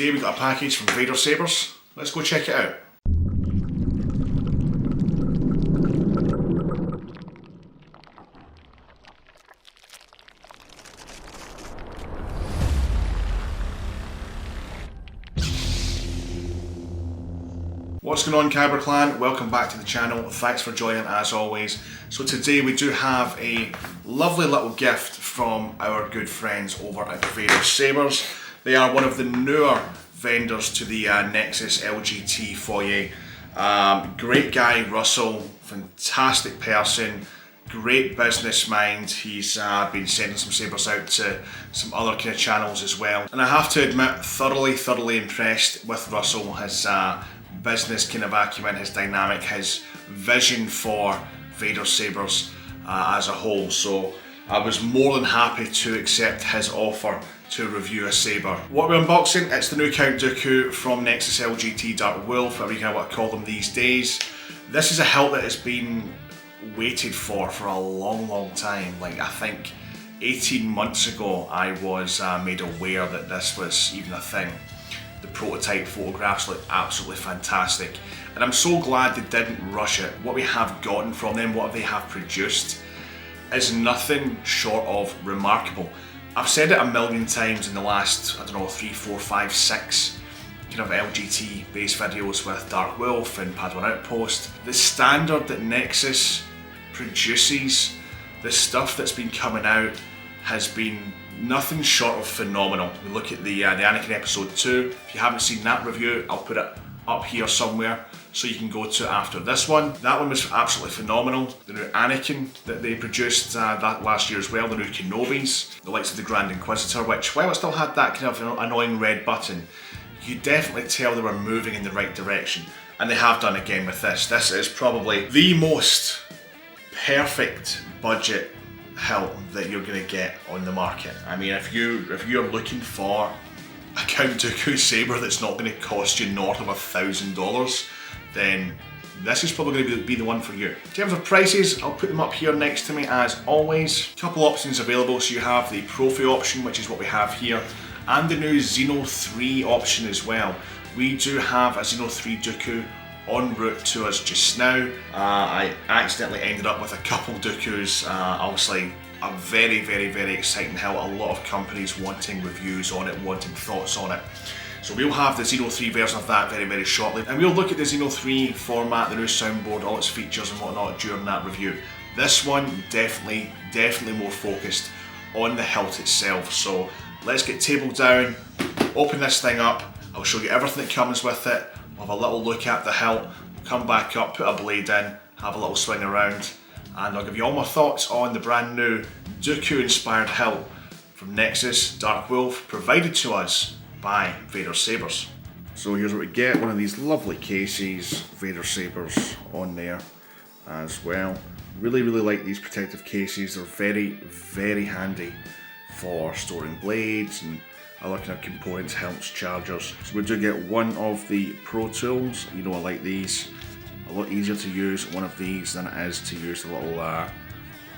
Today we've got a package from Vaders Sabers. Let's go check it out. What's going on, Kyber Clan? Welcome back to the channel. Thanks for joining as always. So today we do have a lovely little gift from our good friends over at Vaders Sabers. They are one of the newer vendors to the Nexus LGT foyer. Great guy, Russell, fantastic person, great business mind. He's been sending some sabers out to some other kind of channels as well. And I have to admit, thoroughly impressed with Russell. His business kind of acumen, his dynamic, his vision for Vaders Sabers as a whole. So I was more than happy to accept his offer to review a saber. What we're unboxing, it's the new Count Dooku from Nexus LGT Darkwolf, whatever you kind of want to call them these days. This is a hilt that has been waited for a long time. Like, I think 18 months ago I was made aware that this was even a thing. The prototype photographs look absolutely fantastic, and I'm so glad they didn't rush it. What we have gotten from them, what they have produced, is nothing short of remarkable. I've said it a million times in the last, I don't know, 3, 4, 5, 6 kind of LGT based videos with Darkwolf and Padawan Outpost. The standard that Nexus produces, the stuff that's been coming out, has been nothing short of phenomenal. We look at the Anakin episode 2. If you haven't seen that review, I'll put it up here somewhere so you can go to it after this one. That one was absolutely phenomenal. The new Anakin that they produced that last year as well, the new Kenobis, the likes of the Grand Inquisitor, which, while it still had that kind of annoying red button, you definitely tell they were moving in the right direction. And they have done again with this. This is probably the most perfect budget hilt that you're going to get on the market. I mean, if you're looking for a Count Dooku saber that's not going to cost you north of $1,000, then this is probably going to be the one for you. In terms of prices, I'll put them up here next to me as always. A couple options available. So you have the Proffie option, which is what we have here, and the new Xeno 3 option as well. We do have a Xeno 3 Dooku en route to us just now. I accidentally ended up with a couple Dookus. Obviously a very exciting hilt. A lot of companies wanting reviews on it, wanting thoughts on it. So we'll have the Xeno 3 version of that very shortly, and we'll look at the Xeno 3 format, the new soundboard, all its features and whatnot during that review. This one definitely more focused on the hilt itself. So let's get tabled down, open this thing up. I'll show you everything that comes with it. We'll have a little look at the hilt, come back up, put a blade in, have a little swing around, and I'll give you all my thoughts on the brand new Dooku inspired hilt from Nexus Darkwolf, provided to us by Vaders Sabers. So here's what we get, one of these lovely cases, Vaders Sabers on there as well. Really like these protective cases. They're very handy for storing blades and other kind of components, helmets, chargers. So we do get one of the Pro Tools. You know, I like these. A lot easier to use one of these than it is to use the little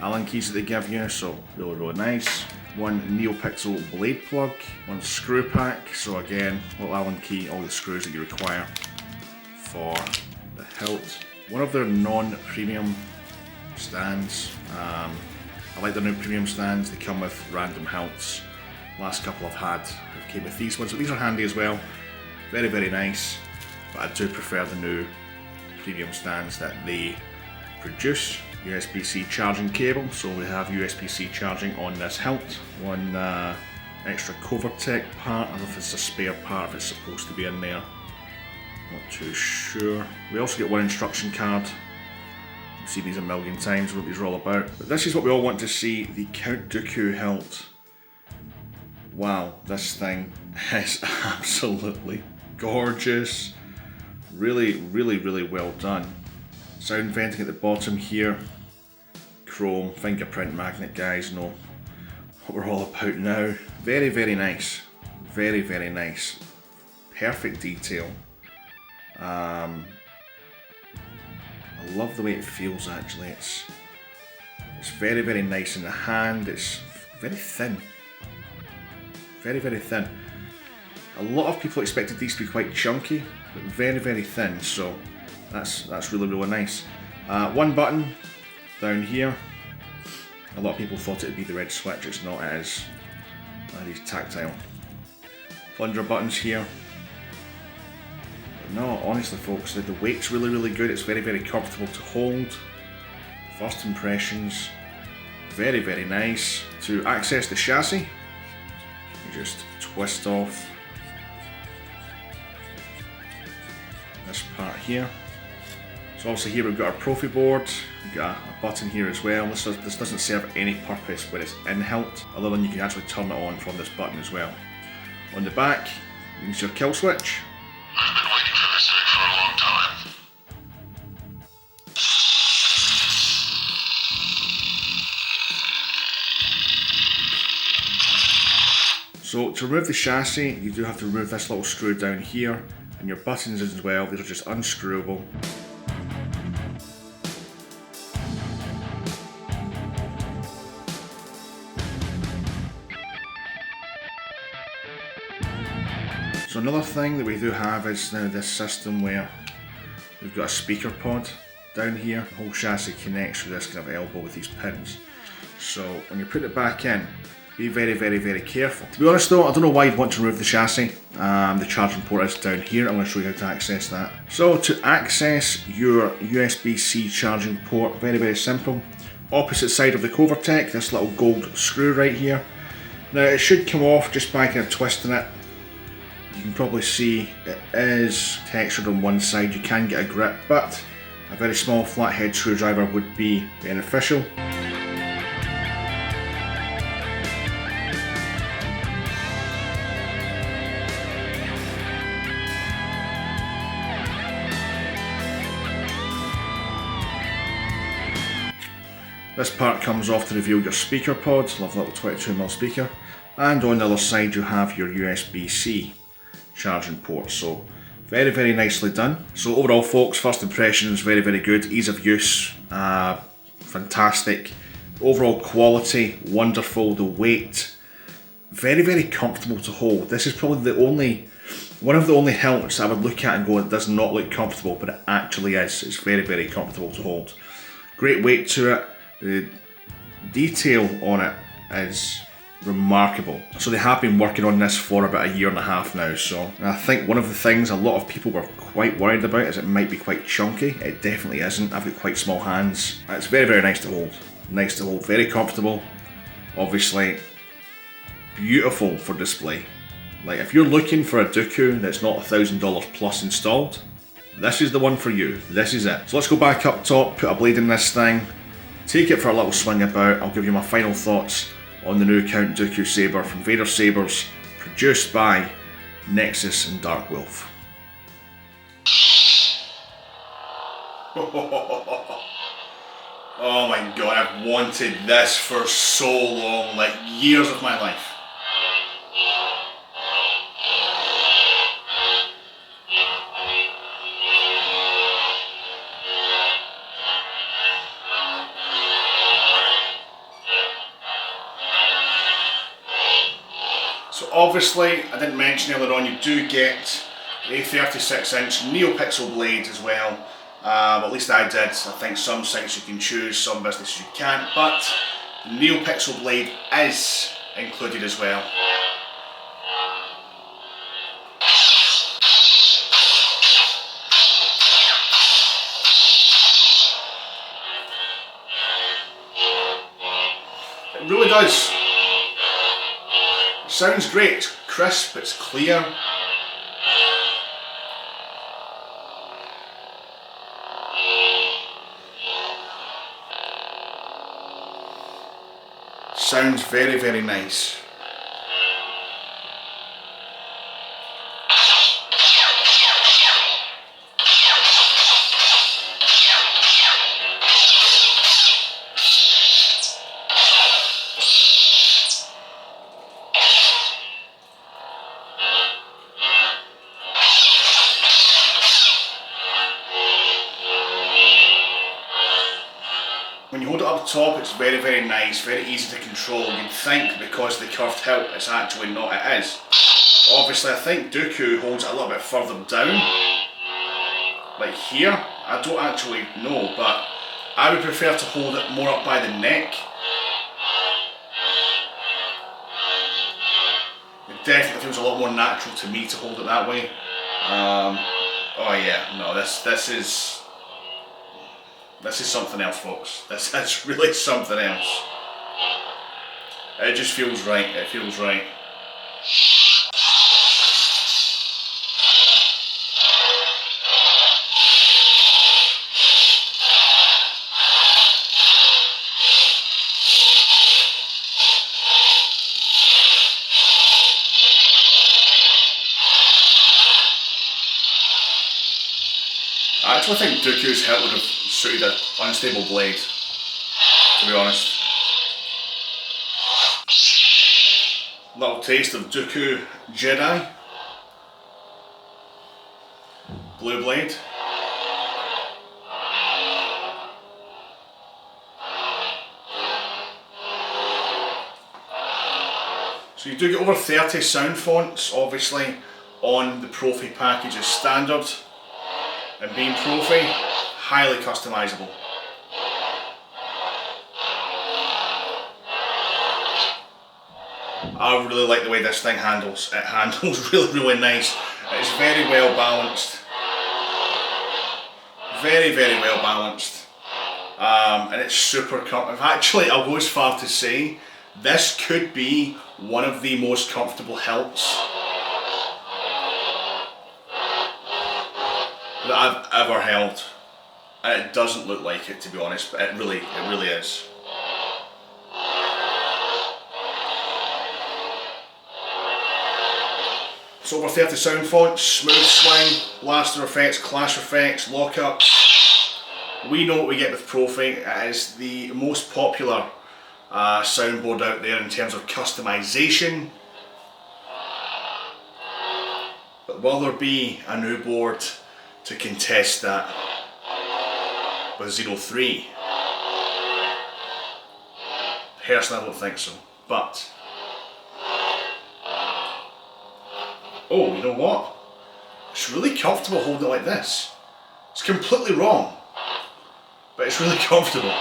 Allen keys that they give you. So really nice. One Neopixel blade plug, one screw pack. So again, little Allen key, all the screws that you require for the hilt. One of their non-premium stands. I like their new premium stands. They come with random hilts. Last couple I've had came with these ones, but these are handy as well. Very nice, but I do prefer the new premium stands that they produce. USB-C charging cable, so we have USB-C charging on this hilt. One extra Covertech part, I don't know if it's a spare part, if it's supposed to be in there, not too sure. We also get one instruction card. You've seen these a million times, what these are all about. But this is what we all want to see, the Count Dooku hilt. Wow, this thing is absolutely gorgeous. Really well done. Sound venting at the bottom here. Chrome, fingerprint magnet, guys know what we're all about now. Very nice. Very nice. Perfect detail. I love the way it feels actually. It's very nice in the hand. It's very thin. Very thin. A lot of people expected these to be quite chunky, but very, very thin, so that's really, really nice. One button down here. A lot of people thought it would be the red switch, it's not, it is. These tactile plunger buttons here. But no, honestly folks, the weight's really, really good. It's very, very comfortable to hold. First impressions, very, very nice. To access the chassis, you just twist off this part here. So obviously here we've got our Proffie board, we've got a button here as well. This doesn't serve any purpose when it's in-hilt, other than you can actually turn it on from this button as well. On the back, use your kill switch. I've been waiting for this day for a long time. So to remove the chassis, you do have to remove this little screw down here, and your buttons as well, these are just unscrewable. So another thing that we do have is now this system where we've got a speaker pod down here. The whole chassis connects with this kind of elbow with these pins. So when you put it back in, be very, very, very careful. To be honest though, I don't know why you'd want to remove the chassis. The charging port is down here. I'm going to show you how to access that. So to access your USB-C charging port, very, very simple. Opposite side of the cover tech, this little gold screw right here. Now it should come off just by kind of twisting it. You can probably see it is textured on one side, you can get a grip, but a very small flathead screwdriver would be beneficial. This part comes off to reveal your speaker pods, lovely little 22mm speaker, and on the other side you have your USB-C charging port, so very, very nicely done. So overall folks, first impressions, very, very good. Ease of use, fantastic. Overall quality, wonderful. The weight, very, very comfortable to hold. This is probably one of the only hilts I would look at and go, it does not look comfortable, but it actually is. It's very, very comfortable to hold. Great weight to it. The detail on it is remarkable. So they have been working on this for about 1.5 years now, so I think one of the things a lot of people were quite worried about is it might be quite chunky. It definitely isn't. I've got quite small hands. It's very, very nice to hold. Nice to hold, very comfortable. Obviously beautiful for display. Like if you're looking for a DOOKU that's not $1,000 plus installed, this is the one for you. This is it. So let's go back up top, put a blade in this thing, take it for a little swing about. I'll give you my final thoughts on the new Count DOOKU Saber from Vaders Sabers, produced by Nexus and Darkwolf. Oh my god, I've wanted this for so long, like years of my life. So obviously, I didn't mention earlier on, you do get a 36-inch Neopixel blade as well. At least I did. I think some sites you can choose, some businesses you can't, but the Neopixel blade is included as well. It really does. Sounds great, it's crisp, it's clear. Sounds very, very nice. When you hold it up top, it's very, very nice, very easy to control. You'd think because of the curved hilt, it's actually not, it is. Obviously, I think DOOKU holds it a little bit further down, like here. I don't actually know, but I would prefer to hold it more up by the neck. It definitely feels a lot more natural to me to hold it that way. Oh yeah, no, this is something else, folks. This is really something else. It just feels right. It feels right. I actually think DOOKU's hilt would have suited an unstable blade, to be honest. Little taste of DOOKU Jedi. Blue blade. So you do get over 30 sound fonts, obviously, on the Proffie package as standard. And being Proffie, highly customizable. I really like the way this thing handles. It handles really nice. It's very well balanced. Very well balanced. And it's super comfortable. Actually, I'll go as far to say, this could be one of the most comfortable hilts that I've ever held, and it doesn't look like it, to be honest, but it really is. So over 30 sound fonts, smooth swing, blaster effects, clash effects, lockups. We know what we get with Proffie. It is the most popular soundboard out there in terms of customization. But will there be a new board to contest that with 03? Personally, I don't think so, but oh, you know what? It's really comfortable holding it like this. It's completely wrong, but it's really comfortable.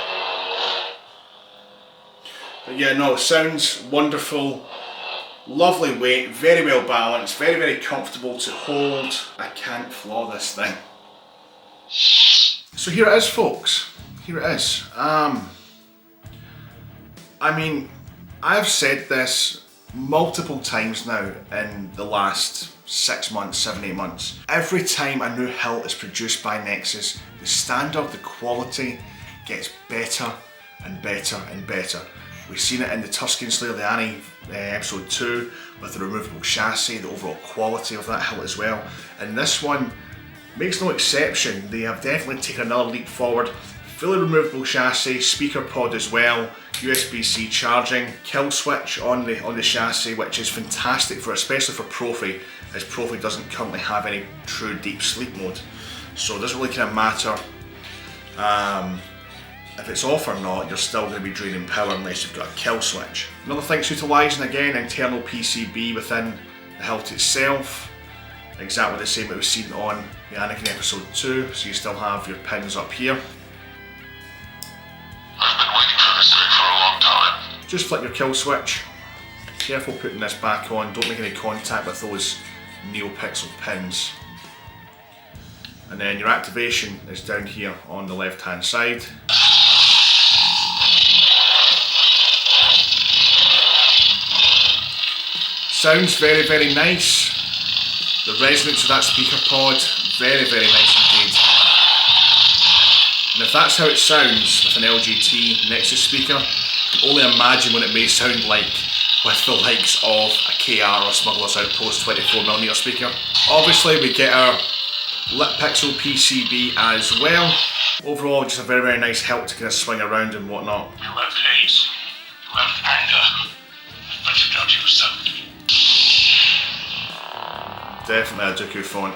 But yeah, no, it sounds wonderful. Lovely weight, very well balanced, very comfortable to hold. I can't flaw this thing. So here it is, folks. Here it is. I mean, I've said this multiple times now in the last 6 months, 7, 8 months. Every time a new hilt is produced by Nexus, the standard, the quality gets better and better and better. We've seen it in the Tusken Slayer, the Annie episode 2, with the removable chassis, the overall quality of that hilt as well. And this one makes no exception. They have definitely taken another leap forward. Fully removable chassis, speaker pod as well, USB-C charging, kill switch on the chassis, which is fantastic for, especially for Proffie, as Proffie doesn't currently have any true deep sleep mode. So it doesn't really kind of matter if it's off or not, you're still going to be draining power unless you've got a kill switch. Another thing's utilising again internal PCB within the hilt itself. Exactly the same that we've seen on the Anakin episode 2, so you still have your pins up here. I've been waiting for this day for a long time. Just flip your kill switch. Careful putting this back on, don't make any contact with those Neopixel pins. And then your activation is down here on the left hand side. Sounds very nice. The resonance of that speaker pod, very nice indeed. And if that's how it sounds with an LGT Nexus speaker, you can only imagine what it may sound like with the likes of a KR or Smuggler's Outpost 24mm speaker. Obviously we get our Litpixel PCB as well. Overall just a very nice hilt to kind of swing around and whatnot. You have hate, you have anger, but you don't use them. Definitely a DOOKU font.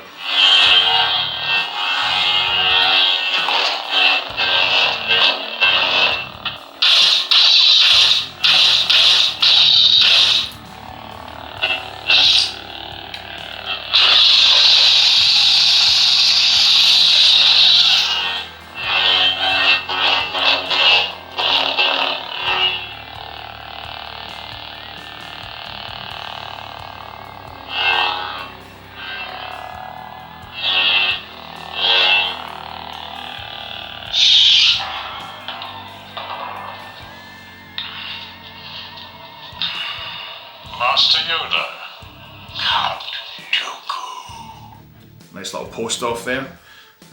Nice little post off there.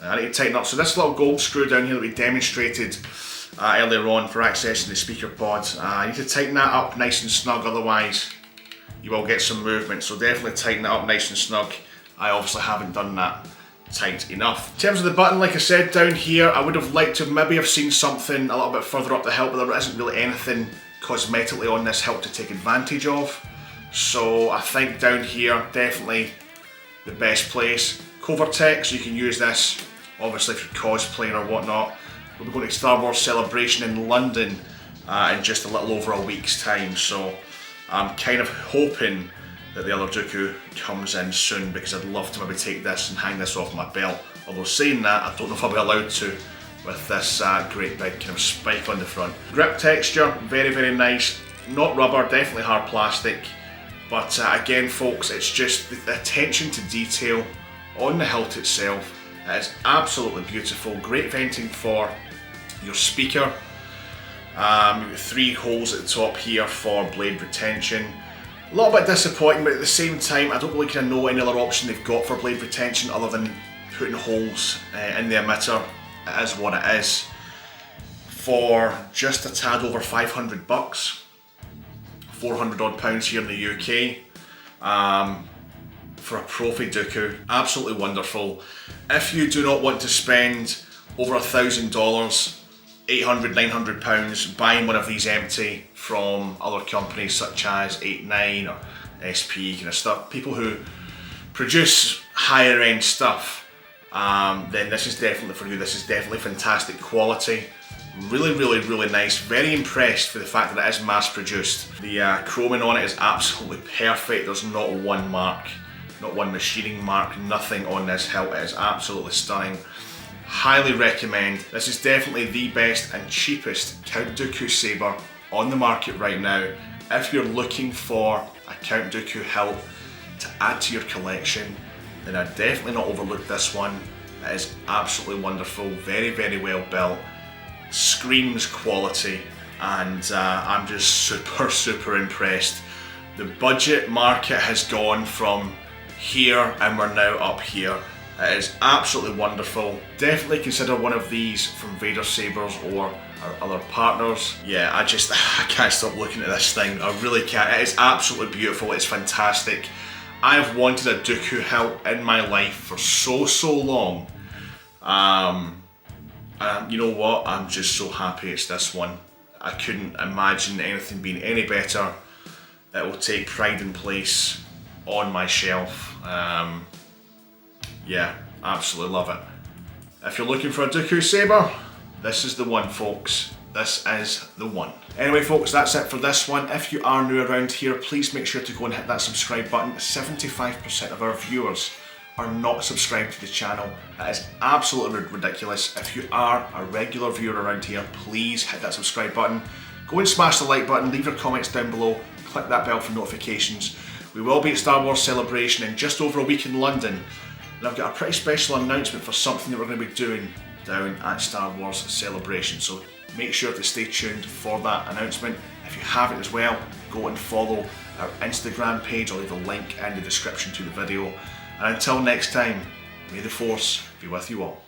I need to tighten up. So this little gold screw down here that we demonstrated earlier on for accessing the speaker pods, I need to tighten that up nice and snug, otherwise you will get some movement. So definitely tighten it up nice and snug. I obviously haven't done that tight enough. In terms of the button, like I said, down here, I would have liked to maybe have seen something a little bit further up the hilt, but there isn't really anything cosmetically on this hilt to take advantage of. So I think down here, definitely the best place. Cover tech, so you can use this obviously if you're cosplaying or whatnot. We'll be going to Star Wars Celebration in London in just a little over a week's time, so I'm kind of hoping that the other DOOKU comes in soon, because I'd love to maybe take this and hang this off my belt. Although saying that, I don't know if I'll be allowed to with this great big kind of spike on the front. Grip texture, very, very nice. Not rubber, definitely hard plastic. But again folks, it's just the attention to detail on the hilt itself. It is absolutely beautiful. Great venting for your speaker. You've got 3 holes at the top here for blade retention. A little bit disappointing, but at the same time, I don't really kind of know any other option they've got for blade retention other than putting holes in the emitter. It is what it is. For just a tad over 500 bucks, 400 odd pounds here in the UK, for a Proffie DOOKU, absolutely wonderful. If you do not want to spend over $1,000, 800, 900 pounds buying one of these empty from other companies such as 8-9 or SP kind of stuff, people who produce higher end stuff, then this is definitely for you. This is definitely fantastic quality. Really, really, really nice. Very impressed with the fact that it is mass produced. The chroming on it is absolutely perfect. There's not one mark, not one machining mark, nothing on this hilt. It is absolutely stunning. Highly recommend. This is definitely the best and cheapest Count Dooku Saber on the market right now. If you're looking for a Count Dooku hilt to add to your collection, then I'd definitely not overlook this one. It is absolutely wonderful, very, very well built, screams quality, and I'm just super, super impressed. The budget market has gone from here and we're now up here. It is absolutely wonderful. Definitely consider one of these from Vaders Sabers or our other partners. Yeah, I can't stop looking at this thing. I really can't. It is absolutely beautiful. It's fantastic. I've wanted a DOOKU hilt in my life for so long. And you know what? I'm just so happy it's this one. I couldn't imagine anything being any better. It will take pride and place on my shelf. Yeah, absolutely love it. If you're looking for a DOOKU Saber, this is the one, folks. This is the one. Anyway folks, that's it for this one. If you are new around here, please make sure to go and hit that subscribe button. 75% of our viewers are not subscribed to the channel. That is absolutely ridiculous. If you are a regular viewer around here, please hit that subscribe button. Go and smash the like button, leave your comments down below, click that bell for notifications. We will be at Star Wars Celebration in just over a week in London. And I've got a pretty special announcement for something that we're going to be doing down at Star Wars Celebration. So make sure to stay tuned for that announcement. If you haven't as well, go and follow our Instagram page. I'll leave a link in the description to the video. And until next time, may the Force be with you all.